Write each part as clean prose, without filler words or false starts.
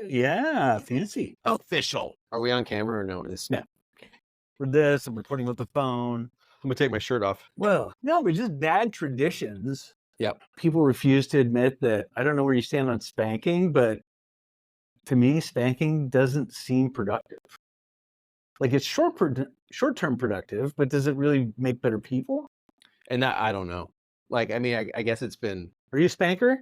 Yeah, fancy. Official. Are we on camera or no? No. For this, I'm recording with the phone. I'm gonna take my shirt off. Well, no, but just bad traditions. Yep. People refuse to admit that. I don't know where you stand on spanking, but to me, spanking doesn't seem productive. Like it's short-term productive, but does it really make better people? And that, I don't know. Like, I mean, I guess it's been. Are you a spanker?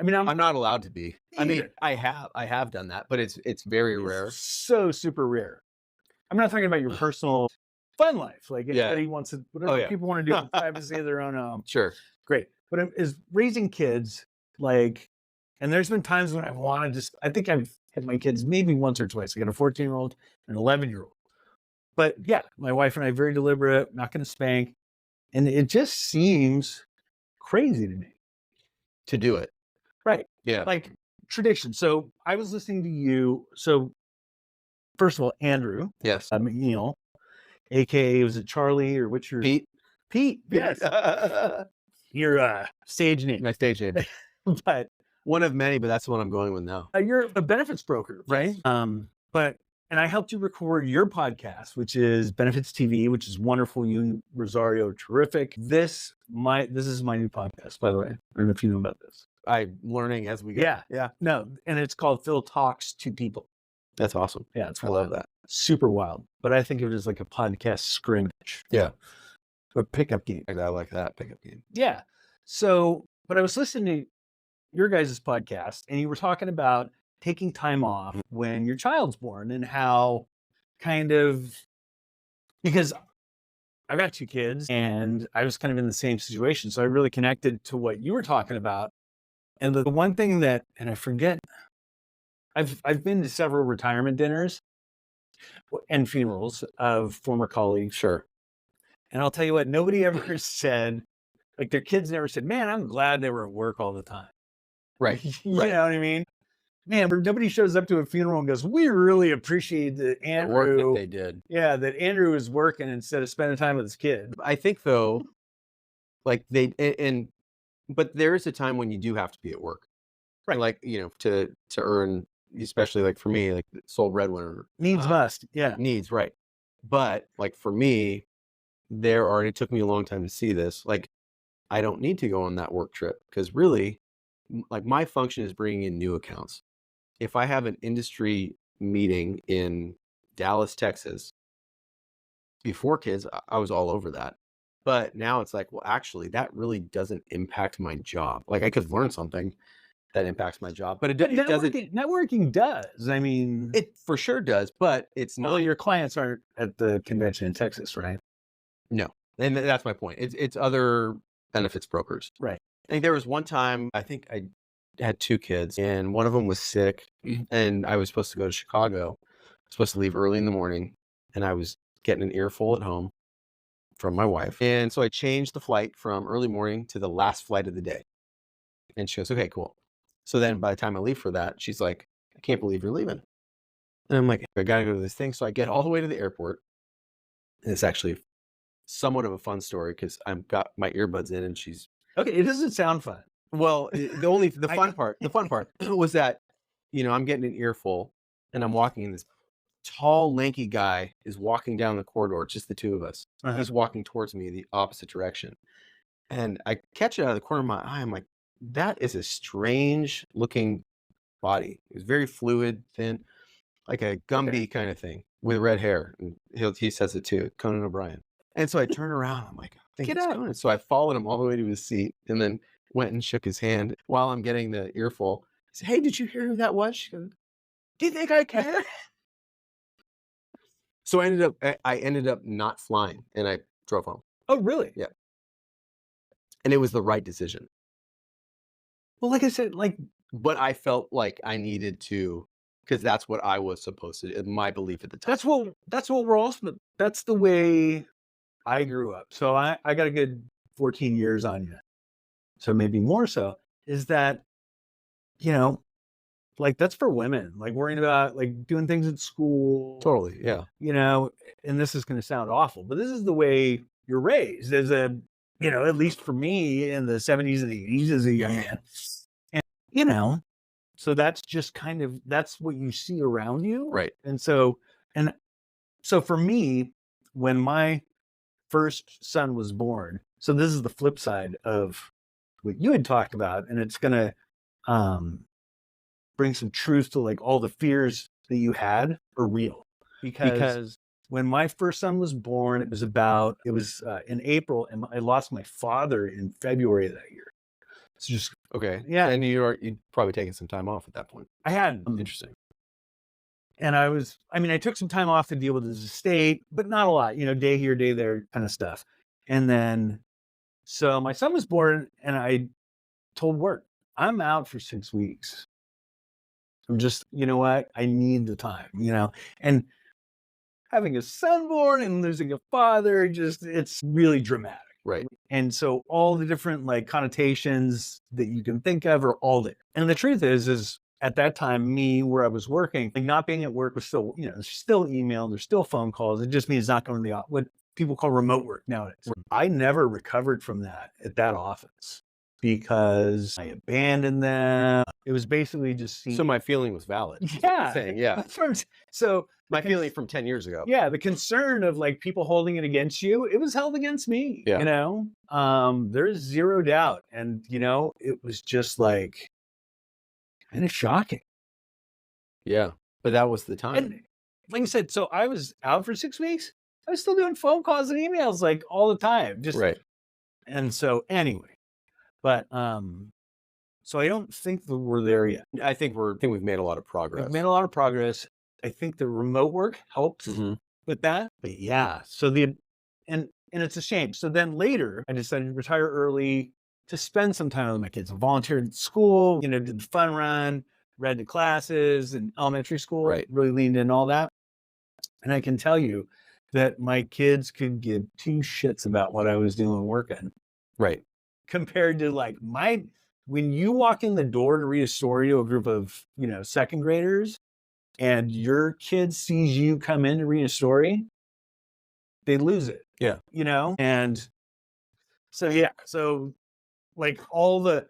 I mean, I'm not allowed to be. I mean, Either. I have done that, but it's very rare. So super rare. I'm not talking about your personal fun life. Like anybody wants to, whatever people want to do in privacy of their own home. Sure. Great. But is raising kids like, and there's been times when I want to I think I've had my kids maybe once or twice. I got a 14-year-old and an 11-year-old. But yeah, my wife and I are very deliberate, not going to spank. And it just seems crazy to me. To do it. Right. Yeah. Like tradition. So I was listening to you. So first of all, Andrew. Yes. McNeil, AKA, was it Charlie or what's your? Pete. Pete. Yes. Your stage name. My stage name. But one of many, but that's the one I'm going with now. You're a benefits broker, right? And I helped you record your podcast, which is Benefits TV, which is wonderful. You and Rosario, terrific. This is my new podcast, by the way. I don't know if you know about this. I'm learning as we go. Yeah. No, and it's called Phil Talks to People. That's awesome. Yeah, it's I love that. Super wild. But I think of it as like a podcast scrimmage. Yeah. A pickup game. I like that pickup game. Yeah. So, but I was listening to your guys' podcast and you were talking about taking time off when your child's born and how kind of, because I've got 2 kids and I was kind of in the same situation. So I really connected to what you were talking about. And the one thing that, and I forget, I've been to several retirement dinners and funerals of former colleagues. Sure. And I'll tell you what, nobody ever said, like their kids never said, man, I'm glad they were at work all the time. Right. You know what I mean? Man, nobody shows up to a funeral and goes, we really appreciate that Andrew. The work that they did. Yeah, that Andrew is working instead of spending time with his kid. I think though, like but there is a time when you do have to be at work. Right. Like, to earn, especially like for me, like sole breadwinner. Needs must. Yeah. Needs, right. But like for me, it took me a long time to see this. Like, I don't need to go on that work trip because really, like my function is bringing in new accounts. If I have an industry meeting in Dallas, Texas, before kids, I was all over that. But now it's like, well, actually, that really doesn't impact my job. Like I could learn something that impacts my job, but it doesn't. Networking does. I mean, it for sure does, but it's not. Well, your clients aren't at the convention in Texas, right? No, and that's my point. It's other benefits brokers. Right. I think there was one time, I think I had 2 kids and one of them was sick and I was supposed to go to Chicago. I was supposed to leave early in the morning and I was getting an earful at home from my wife. And so I changed the flight from early morning to the last flight of the day. And she goes, okay, cool. So then by the time I leave for that, she's like, I can't believe you're leaving. And I'm like, I got to go to this thing. So I get all the way to the airport. And it's actually somewhat of a fun story because I've got my earbuds in and she's. Okay, it doesn't sound fun. Well, the fun part was that, I'm getting an earful and I'm walking and this tall, lanky guy is walking down the corridor, just the 2 of us. He's walking towards me the opposite direction. And I catch it out of the corner of my eye. I'm like, that is a strange looking body. It was very fluid, thin, like a Gumby kind of thing with red hair. And he says it too, Conan O'Brien. And so I turn around, I'm like, get out. So I followed him all the way to his seat and then went and shook his hand while I'm getting the earful. I said, hey, did you hear who that was? She goes, do you think I care? So I ended up not flying and I drove home. Oh, really? Yeah. And it was the right decision. Well, like I said, but I felt like I needed to, because that's what I was supposed to do, my belief at the time. That's what we're also, that's the way I grew up. So I got a good 14 years on you. So maybe more so, is that, like that's for women, like worrying about like doing things at school. Totally. Yeah. And this is going to sound awful, but this is the way you're raised as a, at least for me in the 70s and the 80s as a young man. And, So that's just kind of, that's what you see around you. Right. And so for me, when my first son was born, so this is the flip side of what you had talked about, and it's going to bring some truth to like all the fears that you had are real. Because when my first son was born, it was in April, and I lost my father in February of that year. It's just Okay. yeah. And you'd probably taken some time off at that point. I had. Interesting. And I took some time off to deal with his estate, but not a lot, day here, day there kind of stuff. And then, so my son was born, and I told work, I'm out for 6 weeks. I'm just, you know what? I need the time, and having a son born and losing a father, it's really dramatic. Right. And so all the different like connotations that you can think of are all there. And the truth is at that time, where I was working, like not being at work was still, there's still email, there's still phone calls. It just means not going to what people call remote work nowadays. I never recovered from that at that office because I abandoned them. It was basically just so my feeling was valid. Yeah. Saying, yeah. So my feeling from 10 years ago. Yeah, the concern of like people holding it against you, it was held against me. Yeah. There's zero doubt. And it was just like kind of shocking. Yeah. But that was the time. And like I said, so I was out for 6 weeks. I was still doing phone calls and emails like all the time. Just right. And so anyway, but so I don't think that we're there yet. I think we've made a lot of progress. We've made a lot of progress. I think the remote work helps with that. But yeah, so and it's a shame. So then later I decided to retire early to spend some time with my kids. I volunteered at school, did the fun run, read the classes in elementary school, right. Really leaned in all that. And I can tell you that my kids could give two shits about what I was doing working. Right. Compared to like when you walk in the door to read a story to a group of, second graders and your kid sees you come in to read a story, they lose it. Yeah. And so, yeah. So like all the,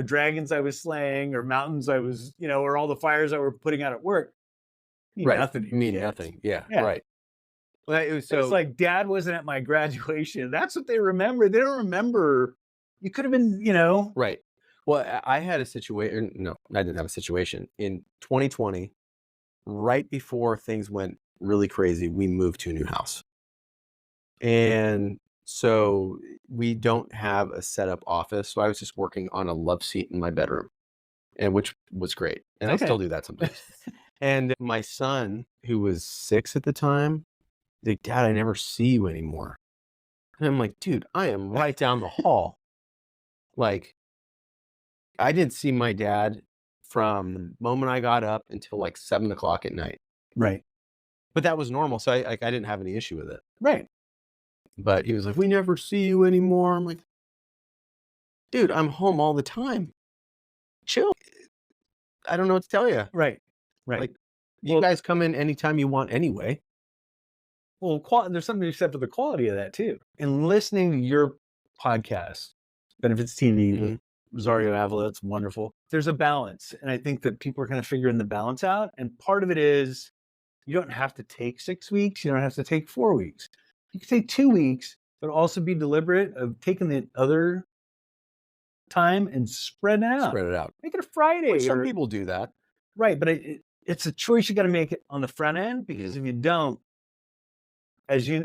dragons I was slaying or mountains I was, or all the fires I were putting out at work mean nothing. Mean nothing. Yeah. Right. Well, it's like dad wasn't at my graduation. That's what they remember. They don't remember. You could have been, Right. Well, I had a situation. No, I didn't have a situation. In 2020, right before things went really crazy, we moved to a new house. And so we don't have a set up office. So I was just working on a love seat in my bedroom, and which was great. And I still do that sometimes. And my son, who was 6 at the time, like, Dad, I never see you anymore. And I'm like, dude, I am right down the hall. Like, I didn't see my dad from the moment I got up until like 7:00 at night. Right. But that was normal. So I didn't have any issue with it. Right. But he was like, we never see you anymore. I'm like, dude, I'm home all the time. Chill. I don't know what to tell you. Right. Right. Like, you guys come in anytime you want anyway. Well, there's something to be said for the quality of that too. And listening to your podcast, Benefits TV, Rosario Avila, it's wonderful. There's a balance. And I think that people are kind of figuring the balance out. And part of it is you don't have to take 6 weeks. You don't have to take 4 weeks. You can take 2 weeks, but also be deliberate of taking the other time and spread it out. Spread it out. Make it a Friday. Which some people do that. Right. But it's a choice you got to make it on the front end, because if you don't,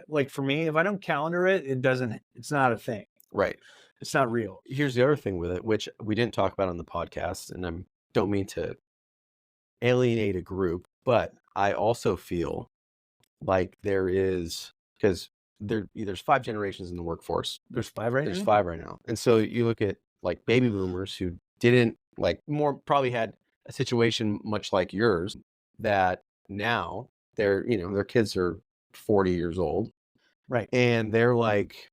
like for me, if I don't calendar it, it's not a thing. Right. It's not real. Here's the other thing with it, which we didn't talk about on the podcast, and I don't mean to alienate a group, but I also feel like there is, because there's 5 generations in the workforce. There's 5 right now? There's 5 right now. And so you look at like baby boomers who didn't probably had a situation much like yours, that now their kids are 40 years old. Right. And they're like,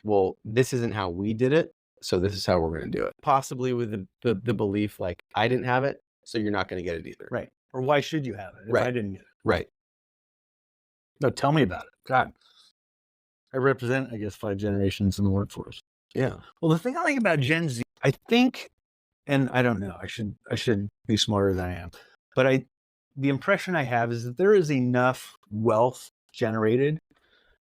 well, this isn't how we did it, so this is how we're going to do it. Possibly with the belief like, I didn't have it, so you're not going to get it either. Right. Or why should you have it if I didn't get it? Right. No, tell me about it. God. I represent, I guess, 5 generations in the workforce. Yeah. Well, the thing I like about Gen Z, I think and I don't know, I should be smarter than I am. But the impression I have is that there is enough wealth generated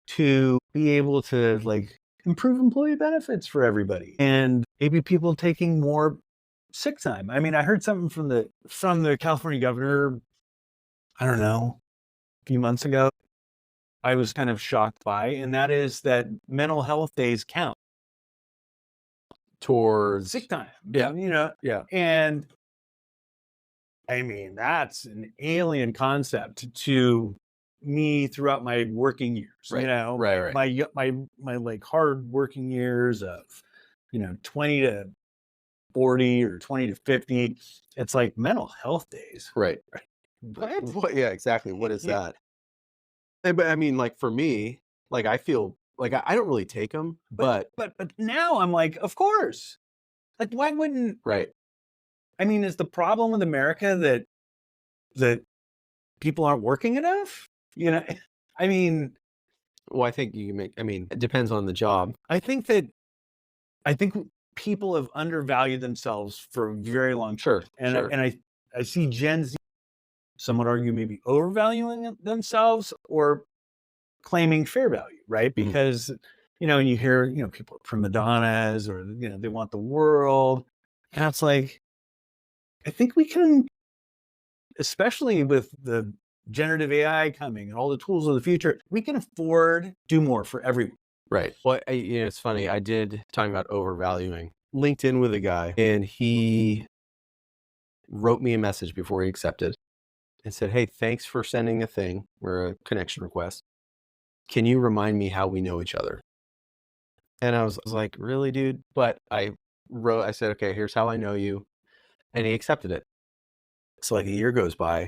to be able to like improve employee benefits for everybody. And maybe people taking more sick time. I mean, I heard something from the California governor, I don't know, a few months ago. I was kind of shocked by, and that is that mental health days count towards sick time. Yeah. Yeah. And I mean, that's an alien concept to me throughout my working years. Right. Right. My like hard working years of 20 to 40 or 20 to 50. It's like mental health days. Right. What? Yeah, exactly. What is that? But I mean, like for me, like I feel like I don't really take them, but now I'm like, of course. Like, why wouldn't? Right. I mean, is the problem with America that people aren't working enough? I mean, well, I think you can make. I mean, it depends on the job. I think people have undervalued themselves for a very long time. And I see Gen Z, some would argue, maybe overvaluing themselves or claiming fair value, right? Because, and you hear, people are prima donnas or, they want the world. And it's like, I think we can, especially with the generative AI coming and all the tools of the future, we can afford to do more for everyone. Right. Well, it's funny. I did talking about overvaluing LinkedIn with a guy, and he wrote me a message before he accepted and said, "Hey, thanks for sending a thing or a connection request. Can you remind me how we know each other?" And I was like, "Really, dude?" But I said, "Okay, here's how I know you." And he accepted it. So like a year goes by,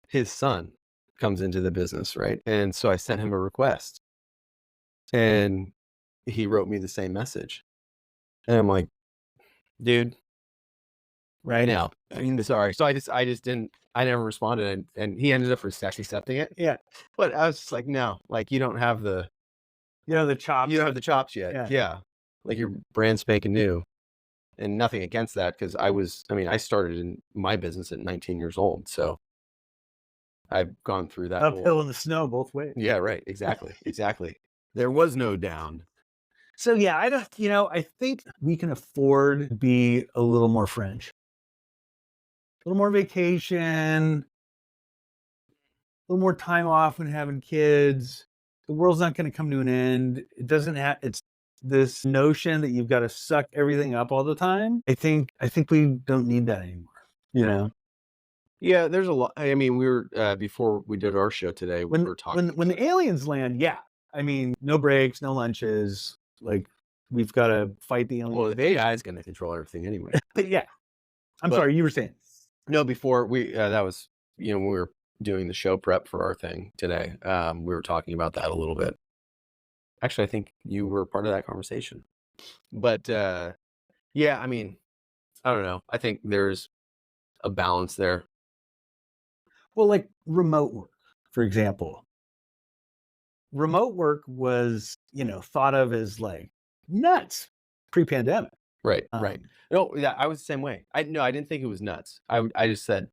his son comes into the business, right? And so I sent him a request. And he wrote me the same message. And I'm like, dude, right now. I mean, sorry. So I just didn't, I never responded. And he ended up accepting it. Yeah. But I was just like, no, like you don't have the chops. You don't have the chops yet. Yeah. Like you're brand spanking new. And nothing against that because I started in my business at 19 years old. So I've gone through that uphill in the snow both ways. Yeah, right. Exactly. Exactly. There was no down. So yeah, I think we can afford to be a little more French, a little more vacation, a little more time off when having kids. The world's not going to come to an end. It doesn't have, it's this notion that you've got to suck everything up all the time. I think we don't need that anymore, Yeah, there's a lot. I mean, we were, before we did our show today, we were talking. When the aliens land, yeah. I mean, no breaks, no lunches. Like, we've got to fight the aliens. Well, the AI is going to control everything anyway. But yeah. I'm sorry, you were saying. No, before that was, when we were doing the show prep for our thing today, we were talking about that a little bit. Actually, I think you were part of that conversation. But yeah, I mean, I don't know. I think there's a balance there. Well, like remote work, for example. Remote work was, thought of as like nuts pre-pandemic. Right, right. No, yeah, I was the same way. I didn't think it was nuts. I just said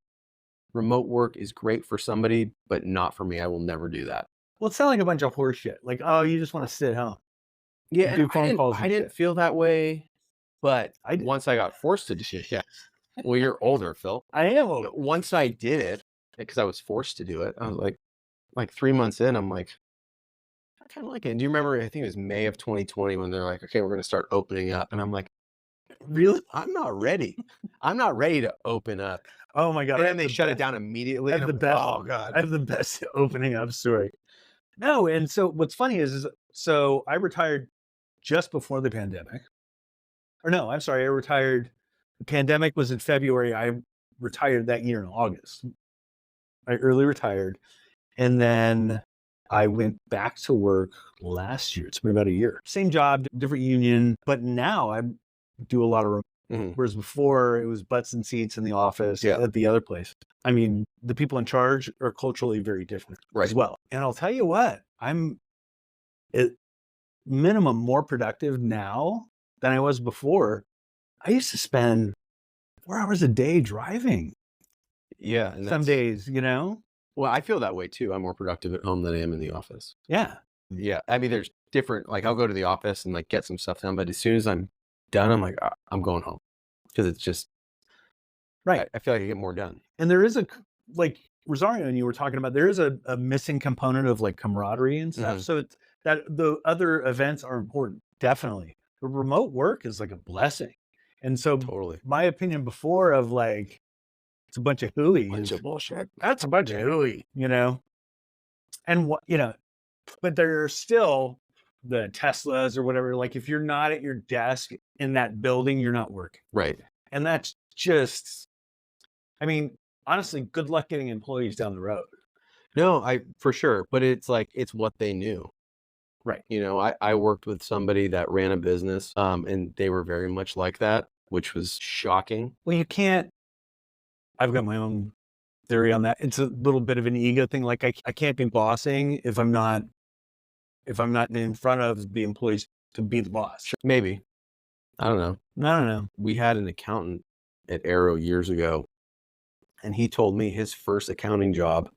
remote work is great for somebody, but not for me. I will never do that. Well, it sounded like a bunch of horse shit. Like, oh, you just want to sit home. Yeah, do phone calls. I didn't feel that way, but once I got forced to do it, yeah. Well, you're older, Phil. I am older. Once I did it, because I was forced to do it, I was like 3 months in, I'm like, I kind of like it. Do you remember? I think it was May of 2020 when they're like, okay, we're going to start opening up, and I'm like, really? I'm not ready. I'm not ready to open up. Oh my God. And then they shut it down immediately. I have the best. Oh God. I have the best opening up story. No. And so what's funny is so I retired just before the pandemic. Or no, I'm sorry. I retired. The pandemic was in February. I retired that year in August. I early retired. And then I went back to work last year. It's been about a year. Same job, different union. But now I do a lot of whereas before it was butts and seats in the office at the other place. I mean, the people in charge are culturally very different as well. And I'll tell you what, I'm at minimum more productive now than I was before I used to spend 4 hours a day driving Yeah. And some days, you know? well, I feel that way too. I'm more productive at home than I am in the office. Yeah. Yeah. I mean, there's different, like I'll go to the office and like get some stuff done, but as soon as I'm done, I'm like, I'm going home because it's just, Right. I feel like I get more done. And there is like Rosario and you were talking about, there is a missing component of like camaraderie and stuff. Mhm. So it's that the other events are important, definitely. The remote work is like a blessing. And so Totally. my opinion before of like, it's a bunch of hooey. Bunch of bullshit. That's a bunch of hooey, you know? And what, you know, but there are still the Teslas or whatever. Like if you're not at your desk in that building, you're not working. Right. And that's just, I mean, honestly, good luck getting employees down the road. No, for sure. But it's like, it's what they knew. Right. You know, I worked with somebody that ran a business, and they were very much like that, which was shocking. Well, you can't, I've got my own theory on that. It's a little bit of an ego thing. Like I can't be bossing if I'm not in front of the employees to be the boss. Maybe. I don't know. I don't know. We had an accountant at Arrow years ago, and he told me his first accounting job,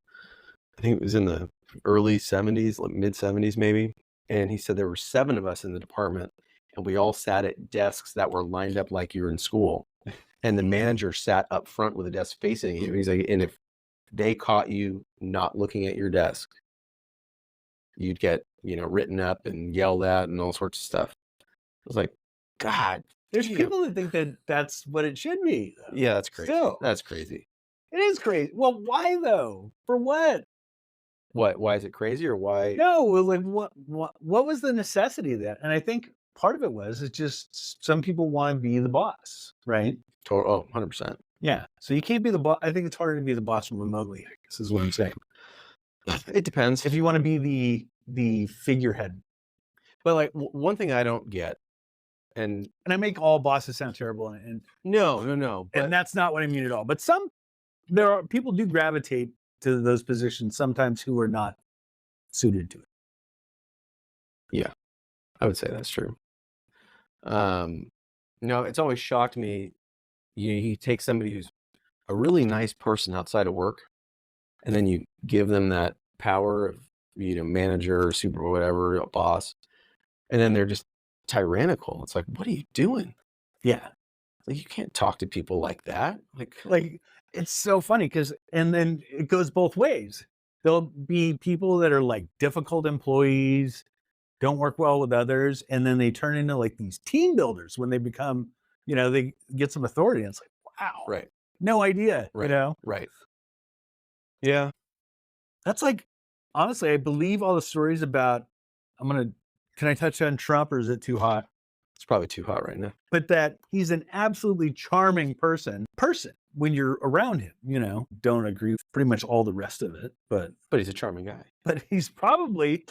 I think it was in the early 70s, like mid 70s maybe. And he said there were 7 of us in the department, and we all sat at desks that were lined up like you were in school. And the manager sat up front with a desk facing you. He's like, and if they caught you not looking at your desk, you'd get, written up and yelled at and all sorts of stuff. I was like, God, There's people that think that that's what it should be, though. yeah, that's crazy. Still. That's crazy. It is crazy. Well, why though? For what? What? Why is it crazy, or why? No, well, like what was the necessity of that? And I think part of it was it's just some people want to be the boss, right? Oh, 100%. Yeah. So you can't be the boss. I think it's harder to be the boss remotely, I guess is what I'm saying. It depends. If you want to be the figurehead. But like one thing I don't get, and I make all bosses sound terrible, and no, but and that's not what I mean at all. But people do gravitate to those positions sometimes who are not suited to it. yeah, I would say that's true. No, it's always shocked me. You take somebody who's a really nice person outside of work, and then you give them that power of, manager or super or whatever, a boss, and then they're just tyrannical. It's like, what are you doing? Yeah. Like, you can't talk to people like that. Like it's so funny and then it goes both ways. There'll be people that are like difficult employees, don't work well with others, and then they turn into like these team builders when they become, they get some authority. And it's like, wow, right? No idea, Right. Right. Yeah. That's like, honestly, I believe all the stories about. Can I touch on Trump, or is it too hot? It's probably too hot right now. But that he's an absolutely charming person when you're around him, don't agree with pretty much all the rest of it, but he's a charming guy. But he's probably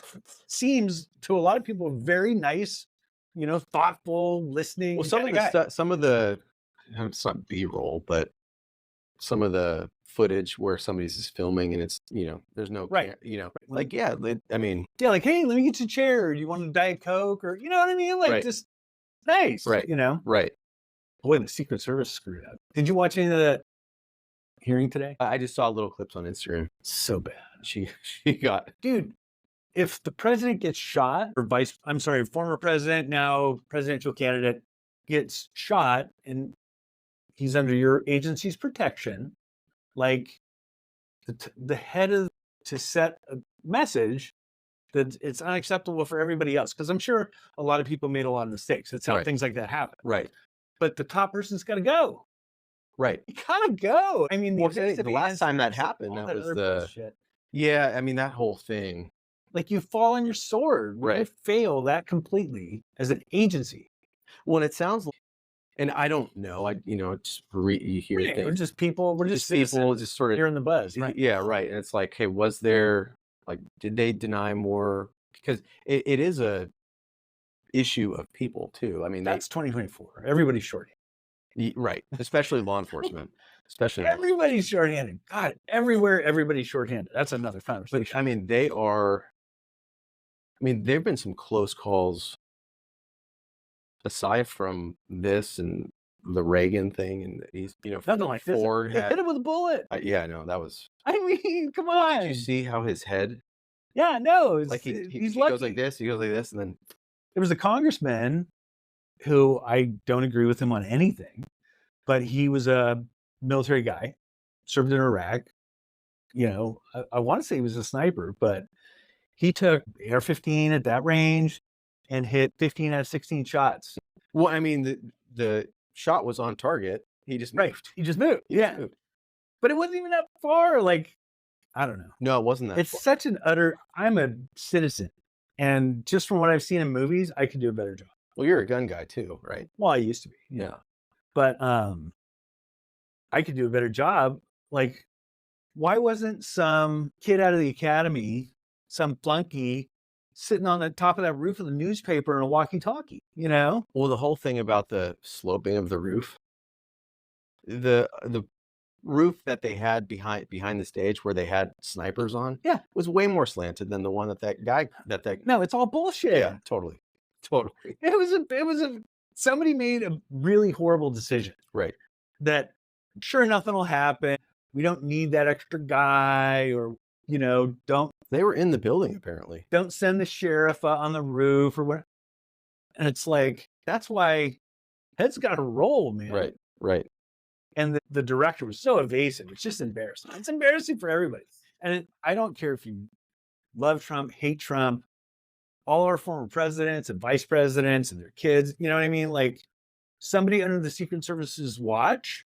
seems to a lot of people very nice, thoughtful, listening. Well, some of the, it's not B-roll, but some of the footage where somebody's just filming and it's, there's no, right. Like, yeah, I mean, yeah, like, hey, let me get you a chair. Do you want a Diet Coke? Or, you know what I mean? Like, just nice, right. Right. Boy, the Secret Service screwed up. Did you watch any of that hearing today? I just saw little clips on Instagram. So bad. She got, dude, if the president gets shot, or former president, now presidential candidate gets shot and he's under your agency's protection, like the head of to set a message that it's unacceptable for everybody else. Because I'm sure a lot of people made a lot of mistakes. That's how things like that happen. Right. But the top person's got to go. Right. You gotta go. I mean, the last time that happened, that was bullshit. Yeah, I mean, that whole thing. Like, you fall on your sword. Right. You fail that completely as an agency. Well, it sounds like, and I don't know, just you hear things. We're just people. We're just people just sort of hearing the buzz. Right. Yeah, right. And it's like, hey, was there, like, did they deny more? Because it is a issue of people too. I mean, that's 2024. Everybody's shorthanded. Right. Especially law enforcement. Everybody's shorthanded. God, everywhere, everybody's shorthanded. That's another conversation. But I mean, there've been some close calls aside from this and the Reagan thing, and he's Nothing like this. Ford They hit him with a bullet. Yeah, no, that was. I mean, come on. Did you see how his head? Yeah, no. Like he he's goes like this. He goes like this, and then there was a congressman who I don't agree with him on anything, but he was a military guy, served in Iraq. I want to say he was a sniper, but he took AR-15 at that range and hit 15 out of 16 shots. Well, I mean, the shot was on target. He just moved. He just moved. Moved. But it wasn't even that far. Like, I don't know. No, it wasn't that. It's far. such an utter. I'm a citizen, and just from what I've seen in movies, I could do a better job. Well, you're a gun guy too, right? Well, I used to be. Yeah. But I could do a better job. Like, why wasn't some kid out of the academy, some flunky, sitting on the top of that roof of the newspaper in a walkie-talkie? Well, the whole thing about the sloping of the roof, the roof that they had behind the stage where they had snipers on, was way more slanted than the one that guy. No, it's all bullshit. Yeah, totally. It was somebody made a really horrible decision. Right. That sure nothing will happen. We don't need that extra guy, or don't. They were in the building apparently. Don't send the sheriff on the roof or what. And it's like, that's why heads got to roll, man. Right. And the director was so evasive. It's just embarrassing. It's embarrassing for everybody. And I don't care if you love Trump, hate Trump, all our former presidents and vice presidents and their kids, you know what I mean? Like, somebody under the Secret Service's watch,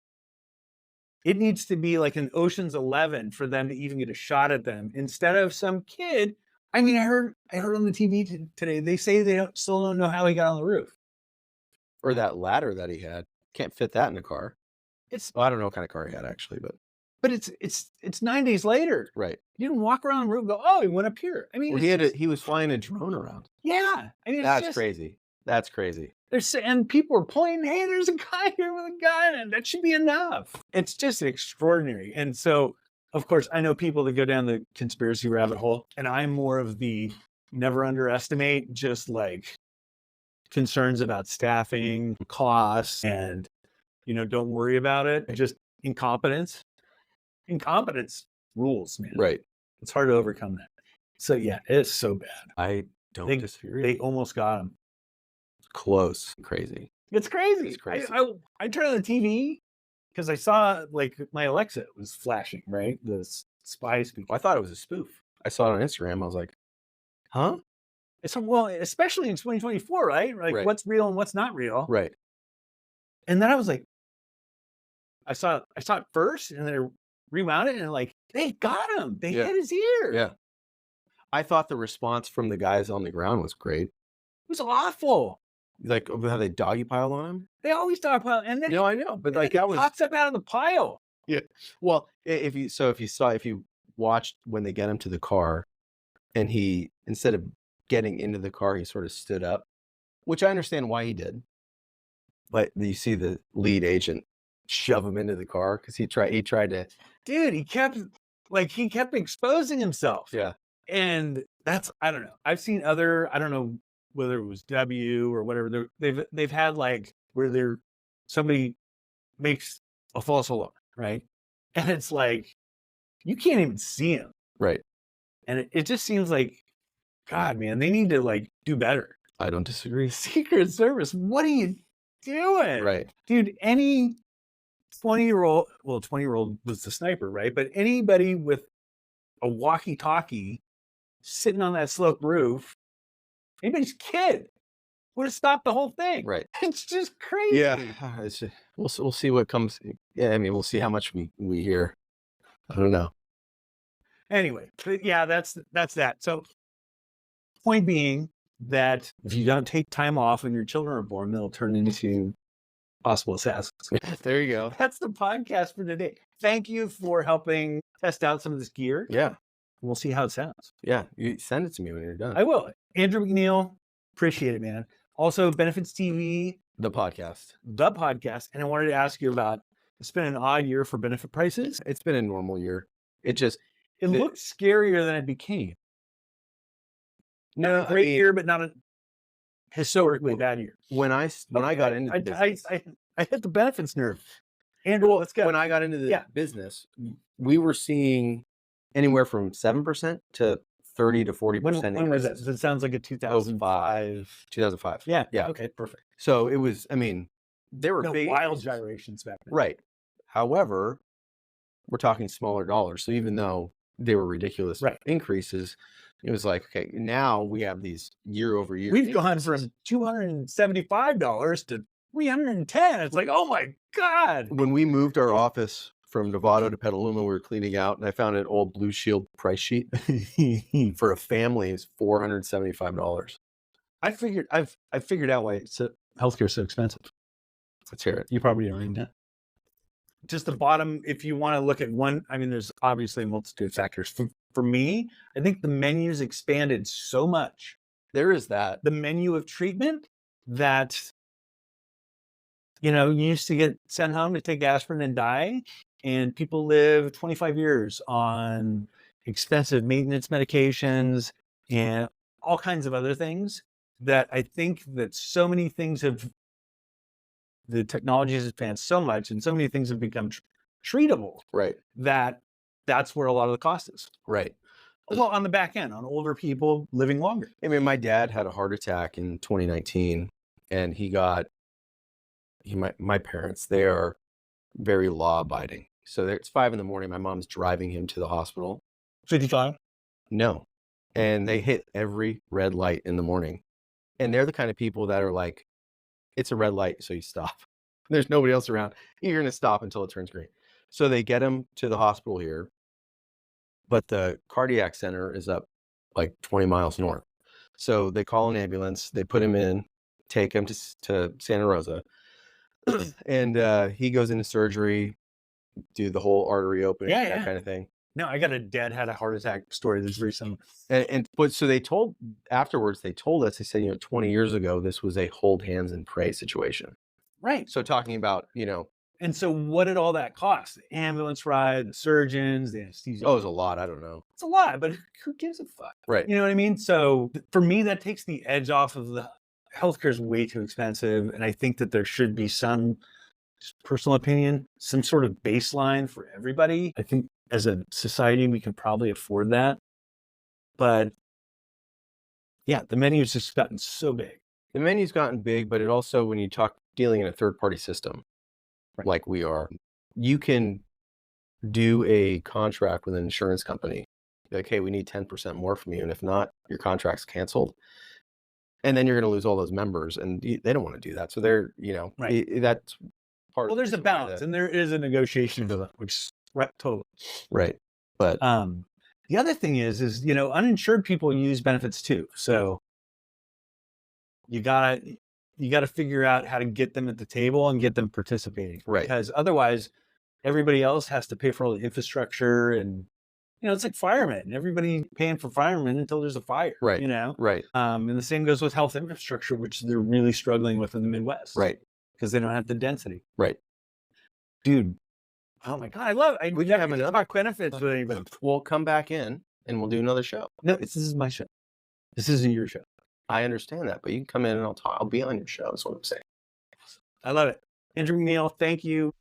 it needs to be like an Ocean's 11 for them to even get a shot at them, instead of some kid. I mean, I heard on the TV today, they say they still don't know how he got on the roof. Or that ladder that he had. Can't fit that in a car. I don't know what kind of car he had actually, but it's 9 days later. Right. You didn't walk around the room and go, oh, he went up here. I mean, he was flying a drone around. Yeah. I mean, that's crazy. That's crazy. And people are pointing, hey, there's a guy here with a gun, and that should be enough. It's just extraordinary. And so, of course, I know people that go down the conspiracy rabbit hole, and I'm more of the never underestimate, just like concerns about staffing, costs, and, don't worry about it. Just incompetence. Incompetence rules, man. Right. It's hard to overcome that. So, yeah, it's so bad. I don't disagree. They almost got him. Close. Crazy. It's crazy. It's crazy. I turned on the TV because I saw, like, my Alexa was flashing, right? The spy speaker. Well, I thought it was a spoof. I saw it on Instagram. I was like, huh? Well, especially in 2024, right? Like, what's real and what's not real. Right. And then I was like, I saw it first, and then I rewound it, and like, they got him. They hit his ear. Yeah. I thought the response from the guys on the ground was great. It was awful. Like how they doggy piled on him. They always doggy pile, and then I know, but like that was pops up out of the pile. Yeah. Well, if you watched when they get him to the car, and he, instead of getting into the car, he sort of stood up, which I understand why he did. But you see the lead agent shove him into the car because he tried to. Dude, he kept exposing himself. Yeah. And that's, I don't know. I've seen other, I don't know whether it was W or whatever. They've had like where somebody makes a false alarm, right? And it's like, you can't even see him. Right. And it just seems like, God, man, they need to like do better. I don't disagree. Secret Service, what are you doing? Right. Dude, any 20-year-old was the sniper, right? But anybody with a walkie-talkie sitting on that sloped roof, anybody's kid would have stopped the whole thing. Right. It's just crazy. Yeah. We'll see what comes. Yeah, I mean, we'll see how much we hear. I don't know. Anyway, but yeah, that's that. So point being that if you don't take time off when your children are born, they'll turn into possible assassins. There you go. That's the podcast for today. Thank you for helping test out some of this gear. Yeah. We'll see how it sounds. Yeah. You send it to me when you're done. I will. Andrew McNeil, appreciate it, man. Also, Benefits TV. The podcast. And I wanted to ask you about, it's been an odd year for benefit prices. It's been a normal year. It looked scarier than it became. No, a great year, but not a historically bad year. When I got into this, I hit the benefits nerve. Andrew, let's go. When I got into the business, we were seeing anywhere from 7% to 30 to 40%. When was that? It sounds like a 2005. 2005. Yeah. Yeah. Okay, perfect. So it was, I mean, there were wild gyrations back then. Right. However, we're talking smaller dollars. So even though they were ridiculous increases, it was like, okay, now we have these year over year. We've gone from $275 to $310. It's like, oh my God. When we moved our office from Novato to Petaluma, we were cleaning out, and I found an old Blue Shield price sheet for a family is $475. I figured out why healthcare is so expensive. Let's hear it. You probably already know. Just the bottom, if you want to look at one, I mean, there's obviously a multitude of factors. For me, I think the menu's expanded so much. There is that. The menu of treatment that, you used to get sent home to take aspirin and die, and people live 25 years on expensive maintenance medications and all kinds of other things that I think that so many things the technology has advanced so much and so many things have become treatable. Right. That's where a lot of the cost is. Right. Well, on the back end, on older people living longer. I mean, my dad had a heart attack in 2019, and my parents, they are very law abiding. So it's 5 a.m. My mom's driving him to the hospital. 55? No. And they hit every red light in the morning. And they're the kind of people that are like, it's a red light, so you stop. There's nobody else around. You're going to stop until it turns green. So they get him to the hospital here, but the cardiac center is up like 20 miles north. So they call an ambulance, they put him in, take him to Santa Rosa, and he goes into surgery, do the whole artery opening, that kind of thing. No, I got a dad had a heart attack story that's very similar. But so they told us, they said, 20 years ago, this was a hold hands and pray situation. Right. So talking about, And so what did all that cost? The ambulance ride, the surgeons, the anesthesia. Oh, it was a lot. I don't know. It's a lot, but who gives a fuck? Right. You know what I mean? So for me, that takes the edge off of the healthcare is way too expensive. And I think that there should be some personal opinion, some sort of baseline for everybody. I think as a society, we can probably afford that. But yeah, the menu's just gotten so big. The menu's gotten big, but it also, when you talk dealing in a third-party system, like we are, you can do a contract with an insurance company. Like, hey, we need 10% more from you. And if not, your contract's canceled. And then you're going to lose all those members. And they don't want to do that. So they're, that's part of there's a balance and there is a negotiation to that, which totally. Right. But the other thing is, uninsured people use benefits too. So you gotta figure out how to get them at the table and get them participating. Right. Because otherwise everybody else has to pay for all the infrastructure and, it's like firemen. Everybody paying for firemen until there's a fire. Right. Right. And the same goes with health infrastructure, which they're really struggling with in the Midwest. Right. Because they don't have the density. Right. Dude. Oh my God. We can have enough benefits with anybody. We'll come back in and we'll do another show. No, this is my show. This isn't your show. I understand that, but you can come in and I'll be on your show. That's what I'm saying. I love it. Andrew McNeil, thank you.